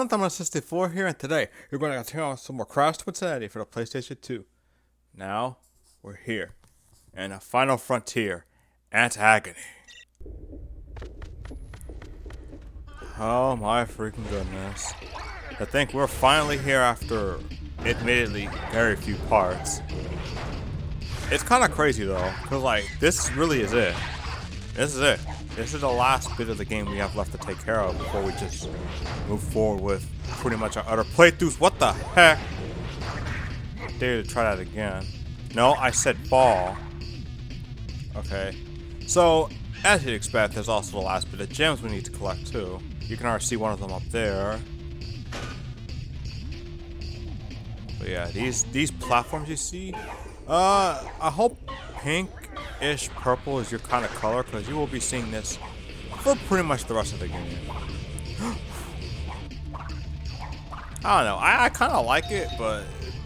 Jonathan64 here, and today we're going to continue on some more Twinsanity for the PlayStation 2. Now, we're here, and a final frontier, Agony. Oh my freaking goodness. I think we're finally here after, admittedly, very few parts. It's kind of crazy though, because like, this really is it. This is it. This is the last bit of the game we have left to take care of before we just move forward with pretty much our other playthroughs. What the heck? I dare to try that again. No, I said fall. Okay. So, as you'd expect, there's also the last bit of gems we need to collect too. You can already see one of them up there. But yeah, these platforms you see, I hope pink-ish purple is your kind of color, because you will be seeing this for pretty much the rest of the game. I don't know, I kind of like it, but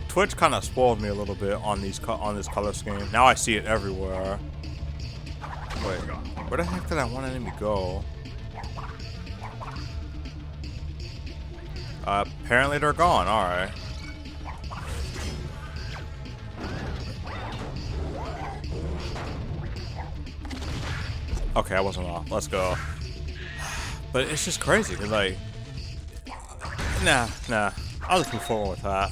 Twitch kind of spoiled me a little bit on this color scheme. Now I see it everywhere. Wait, where the heck did I want enemy go? Apparently they're gone. All right. Okay, I wasn't off. Let's go. But it's just crazy, because like, nah. I'll just move forward with that.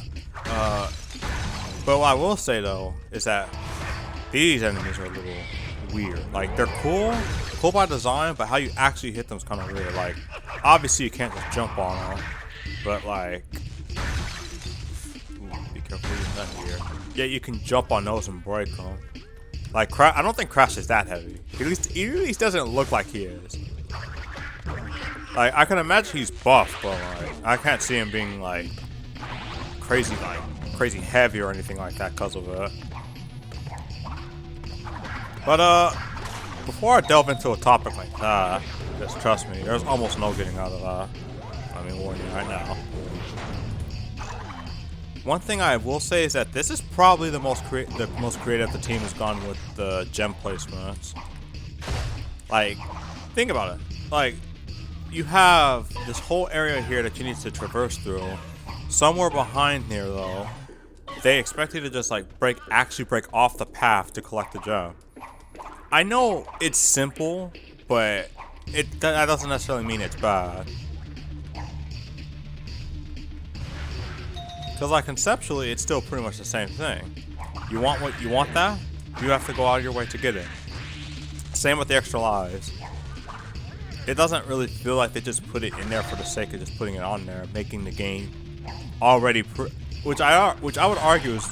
But what I will say though is that these enemies are a little weird. Like, they're cool by design, but how you actually hit them is kind of weird. Like, obviously you can't just jump on them, but like, ooh, be careful with that here. Yeah, you can jump on those and break them. Like, I don't think Crash is that heavy. At least doesn't look like he is. Like, I can imagine he's buff, but like, I can't see him being like crazy heavy or anything like that because of it. But before I delve into a topic like that, just trust me, there's almost no getting out of that. Let me warn you right now. One thing I will say is that this is probably the most creative the team has gone with the gem placements. Like, think about it. Like, you have this whole area here that you need to traverse through. Somewhere behind here, though, they expect you to just like actually break off the path to collect the gem. I know it's simple, but that doesn't necessarily mean it's bad. Because like conceptually, it's still pretty much the same thing. You want that, you have to go out of your way to get it. Same with the extra lives. It doesn't really feel like they just put it in there for the sake of just putting it on there, making the game already, which I would argue is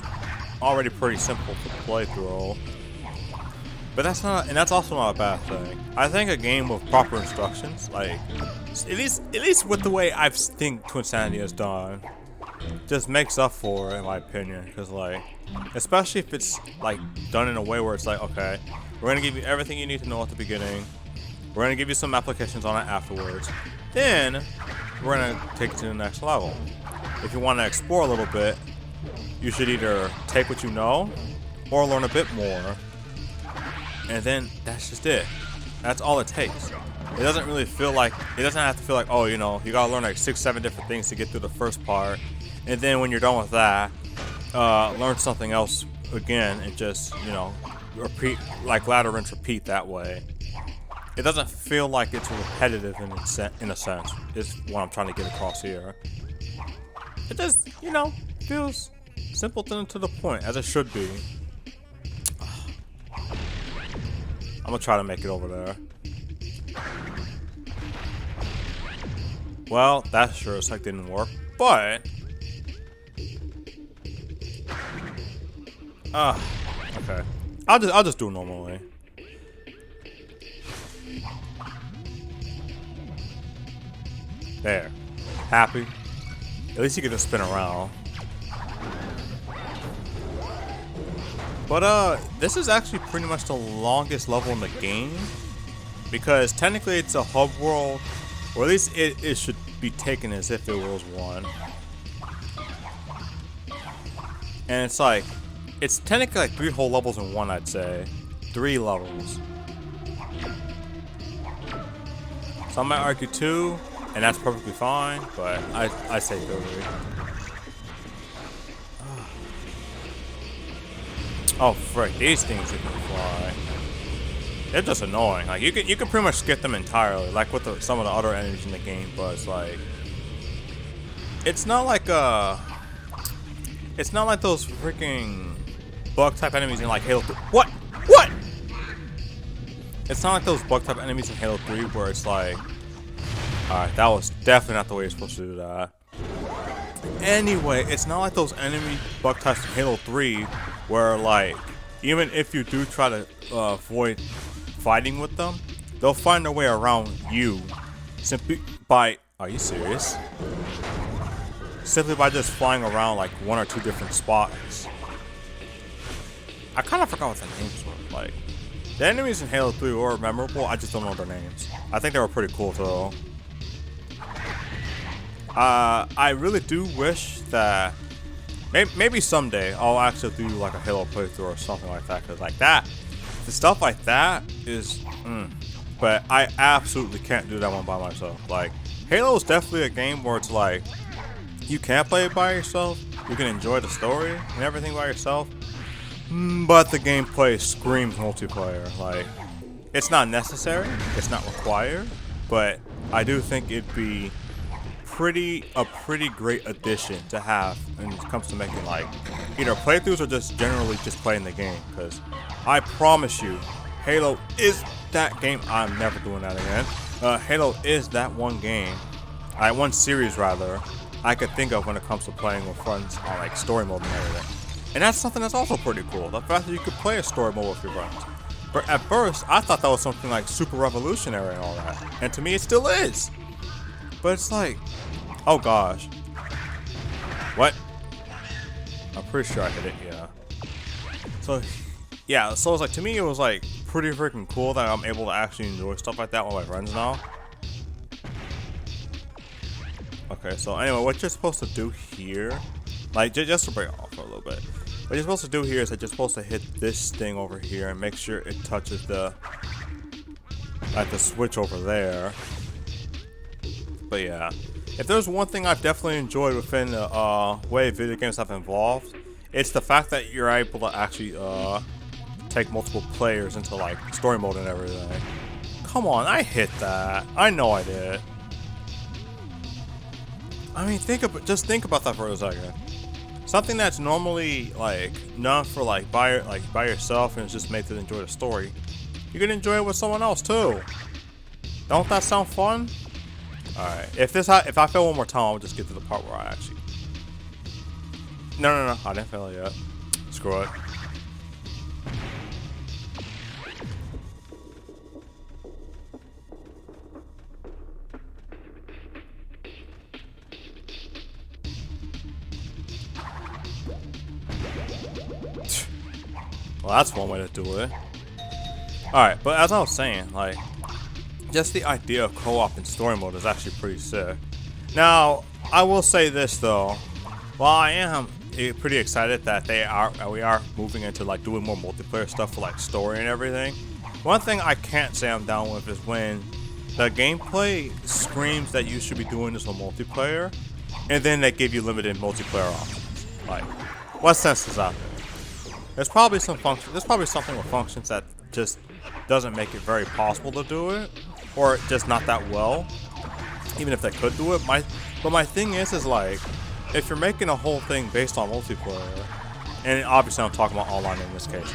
already pretty simple to play through. But that's also not a bad thing. I think a game with proper instructions, like at least with the way I think Twinsanity has done, just makes up for it, in my opinion. Because like, especially if it's like done in a way where it's like, okay, we're gonna give you everything you need to know at the beginning, we're gonna give you some applications on it afterwards, then we're gonna take it to the next level. If you want to explore a little bit, you should either take what you know or learn a bit more, and then that's just it. That's all it takes. It doesn't really feel like, it doesn't have to feel like, oh, you know, you gotta learn like 6-7 different things to get through the first part, and then when you're done with that, learn something else again and just, you know, repeat, like ladder rinse repeat that way. It doesn't feel like it's repetitive in a sense, is what I'm trying to get across here. It just, you know, feels simple to the point, as it should be. I'm gonna try to make it over there. Well, that sure as heck didn't work, but okay. I'll just do it normally. There. Happy? At least you get to spin around. But this is actually pretty much the longest level in the game, because technically it's a hub world, or at least it should be taken as if it was one. And it's like, it's technically like 3 whole levels in one, I'd say. 3 levels. Some might argue 2, and that's perfectly fine. But I say 30. Oh frick, these things you can fly. They're just annoying. Like you can pretty much skip them entirely, like with some of the other enemies in the game. But it's like, it's not like those freaking bug type enemies in like Halo 3. What? It's not like those bug type enemies in Halo 3 where it's like, alright, that was definitely not the way you're supposed to do that. Anyway, it's not like those enemy bug types in Halo 3 where like, even if you do try to avoid fighting with them, they'll find their way around you simply by, are you serious? Simply by just flying around like 1 or 2 different spots. I kind of forgot what the names were. Like, the enemies in Halo 3 were memorable, I just don't know their names. I think they were pretty cool though. I really do wish that maybe someday I'll actually do like a Halo playthrough or something like that, because like that, the stuff like that is, but I absolutely can't do that one by myself. Like, Halo is definitely a game where it's like, you can play it by yourself, you can enjoy the story and everything by yourself, but the gameplay screams multiplayer. Like, it's not necessary, it's not required, but I do think it'd be a pretty great addition to have when it comes to making like either playthroughs or just generally just playing the game. Because I promise you, Halo is that game. I'm never doing that again. Halo is that one game, one series rather, I could think of when it comes to playing with friends on like story mode and everything. And that's something that's also pretty cool. The fact that you could play a story mode with your friends. But at first, I thought that was something like super revolutionary and all that. And to me, it still is. But it's like, oh gosh. What? I'm pretty sure I hit it, yeah. So, yeah, so it's like, to me, it was like pretty freaking cool that I'm able to actually enjoy stuff like that with my friends now. Okay, so anyway, what you're supposed to do here, like, just to break it off for a little bit, what you're supposed to do here is that you're supposed to hit this thing over here and make sure it touches the, like, the switch over there. But yeah, if there's one thing I've definitely enjoyed within the way video games have evolved, it's the fact that you're able to actually take multiple players into like story mode and everything. Come on, I hit that. I know I did. I mean, just think about that for a second. Something that's normally like not for like by yourself and it's just made to enjoy the story, you can enjoy it with someone else too. Don't that sound fun? Alright, if I fail one more time, I'll just get to the part where I actually... No, I didn't fail it yet. Screw it. Well, that's one way to do it. Alright, but as I was saying, like, just the idea of co-op in story mode is actually pretty sick. Now, I will say this though, while I am pretty excited that we are moving into like doing more multiplayer stuff for like story and everything, one thing I can't say I'm down with is when the gameplay screams that you should be doing this on multiplayer, and then they give you limited multiplayer options. Like, what sense is that? There's probably something with functions that just doesn't make it very possible to do it, or just not that well, even if they could do it. But my thing is like, if you're making a whole thing based on multiplayer, and obviously I'm talking about online in this case,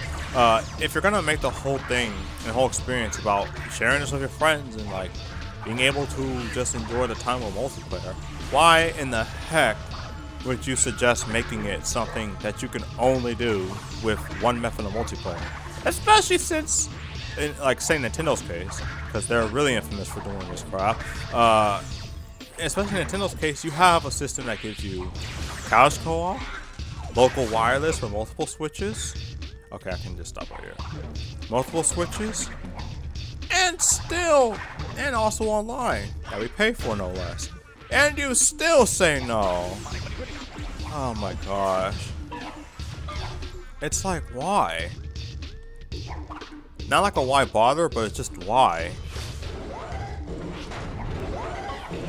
if you're gonna make the whole thing and the whole experience about sharing this with your friends and like being able to just enjoy the time with multiplayer, why in the heck would you suggest making it something that you can only do with one method of multiplayer? Especially since, in, like, say Nintendo's case, because they're really infamous for doing this crap, especially in Nintendo's case, you have a system that gives you couch co-op, local wireless for multiple switches. Okay, I can just stop right here. Multiple switches, and also online, that we pay for no less. And you still say no. Oh my gosh. It's like, why? Not like a why bother, but it's just why.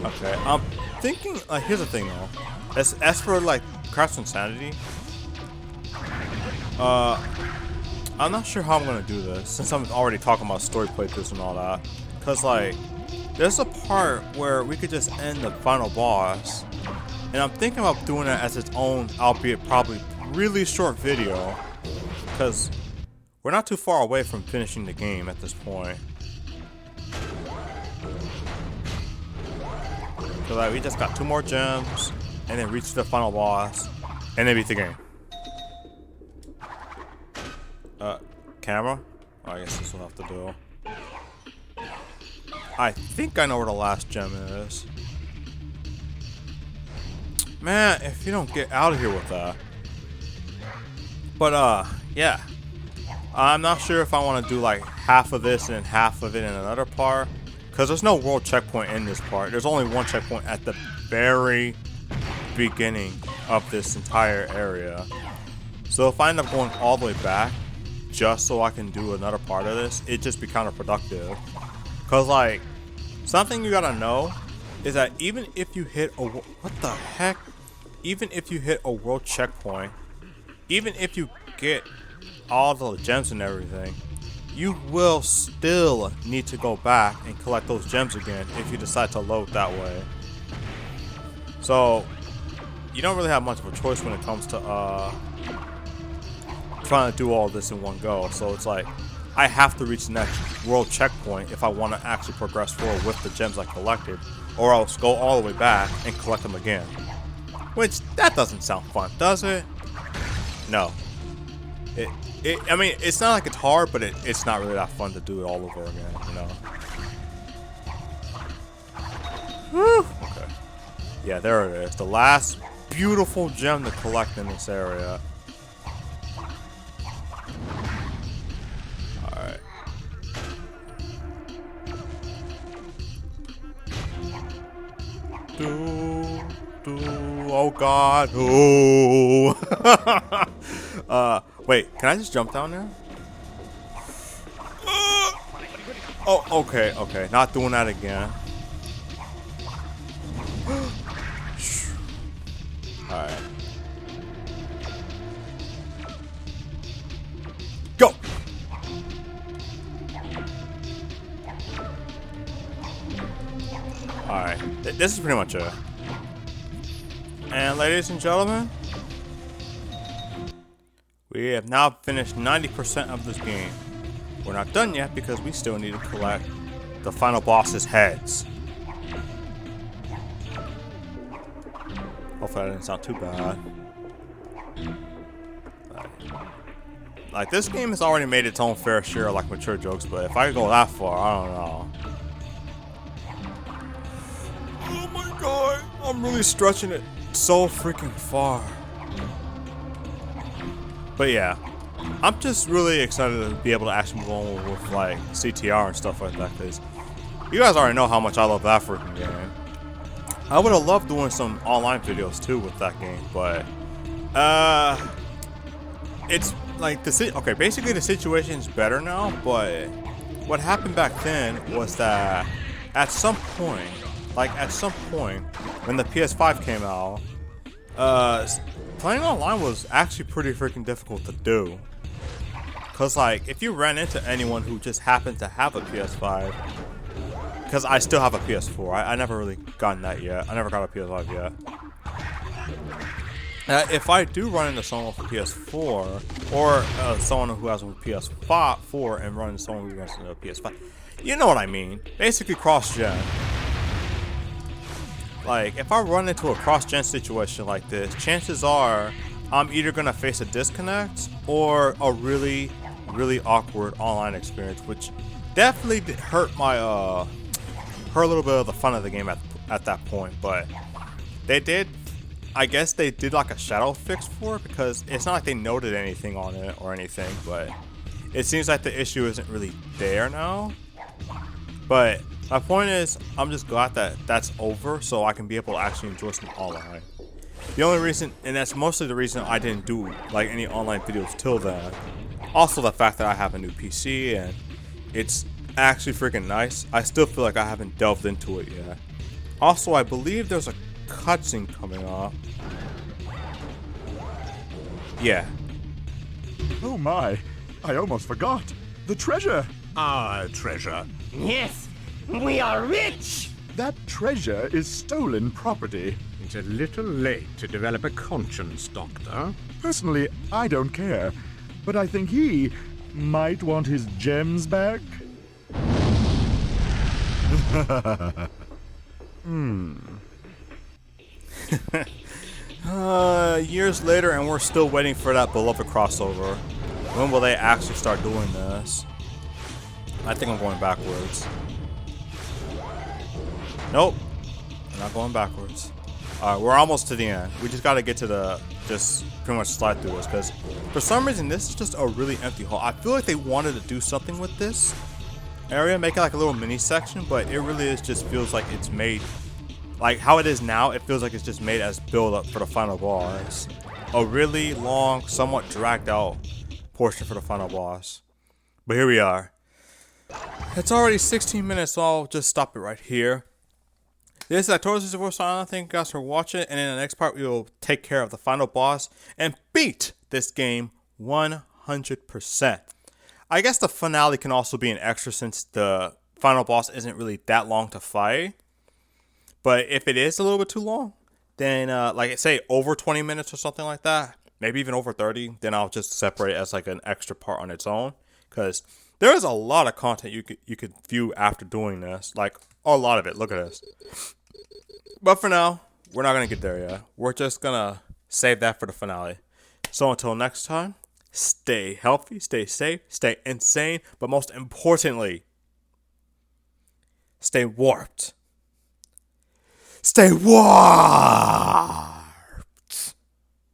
Okay, I'm thinking, like, here's the thing though. As for like Twinsanity, I'm not sure how I'm gonna do this since I'm already talking about story playthroughs and all that. Cause like, there's a part where we could just end the final boss, and I'm thinking about doing that as its own, albeit probably really short video, because we're not too far away from finishing the game at this point. So like, we just got 2 more gems, and then reach the final boss, and then beat the game. Camera? Oh, I guess this will have to do. I think I know where the last gem is. Man, if you don't get out of here with that. But, yeah. I'm not sure if I want to do like half of this and then half of it in another part. Because there's no world checkpoint in this part. There's only one checkpoint at the very beginning of this entire area. So if I end up going all the way back, just so I can do another part of this, it'd just be counterproductive. Because, like, something you gotta know is that even if you hit a... What the heck? Even if you hit a world checkpoint, even if you get all the gems and everything, you will still need to go back and collect those gems again if you decide to load that way. So, you don't really have much of a choice when it comes to trying to do all this in one go. So it's like, I have to reach the next world checkpoint if I want to actually progress forward with the gems I collected, or else go all the way back and collect them again. Which, that doesn't sound fun, does it? No. I mean, it's not like it's hard, but it's not really that fun to do it all over again, you know? Whew. Okay. Yeah, there it is. The last beautiful gem to collect in this area. Alright. Oh god. Oh. Wait, can I just jump down there? Oh, okay, okay. Not doing that again. Alright. Go! Alright. This is pretty much it. And ladies and gentlemen, we have now finished 90% of this game. We're not done yet because we still need to collect the final boss's heads. Hopefully that didn't sound too bad. Like, this game has already made its own fair share of like mature jokes, but if I go that far, I don't know. Oh my god, I'm really stretching it so freaking far. But yeah, I'm just really excited to be able to actually move on with like CTR and stuff like that, because you guys already know how much I love that freaking game. I would have loved doing some online videos too with that game, but it's like okay, basically the situation's better now, but what happened back then was that at some point when the PS5 came out, playing online was actually pretty freaking difficult to do. Cause like, if you ran into anyone who just happened to have a PS5, because I still have a PS4, I never really gotten that yet. I never got a PS5 yet. If I do run into someone with a PS4, or someone who has a PS4 and run into someone who has a PS5, you know what I mean. Basically cross-gen. Like, if I run into a cross-gen situation like this, chances are I'm either gonna face a disconnect or a really, really awkward online experience, which definitely did hurt my hurt a little bit of the fun of the game at that point. But they did, I guess they did like a shadow fix for it, because it's not like they noted anything on it or anything, but it seems like the issue isn't really there now. But my point is, I'm just glad that that's over, so I can be able to actually enjoy some online. The only reason, and that's mostly the reason I didn't do like any online videos till then. Also the fact that I have a new PC and it's actually freaking nice. I still feel like I haven't delved into it yet. Also, I believe there's a cutscene coming up. Yeah. Oh my, I almost forgot. The treasure! Our treasure. Yes, we are rich! That treasure is stolen property. It's a little late to develop a conscience, Doctor. Personally, I don't care, but I think he might want his gems back. Years later, and we're still waiting for that beloved crossover. When will they actually start doing this? I think I'm going backwards. Nope. I'm not going backwards. Alright, we're almost to the end. We just gotta get to the, just pretty much slide through this, because for some reason this is just a really empty hall. I feel like they wanted to do something with this area, make it like a little mini section, but it really is just feels like it's made, like how it is now, it feels like it's just made as build up for the final boss. A really long, somewhat dragged out portion for the final boss. But here we are. It's already 16 minutes, so I'll just stop it right here. This is Actors Silent. Thank you guys for watching, and in the next part we will take care of the final boss and beat this game 100%. I guess the finale can also be an extra since the final boss isn't really that long to fight. But if it is a little bit too long, then like say over 20 minutes or something like that, maybe even over 30, then I'll just separate it as like an extra part on its own, because there is a lot of content you could view after doing this, like a lot of it. Look at this. But for now, we're not gonna get there yet. We're just gonna save that for the finale. So until next time, stay healthy, stay safe, stay insane, but most importantly, stay warped. Stay warped!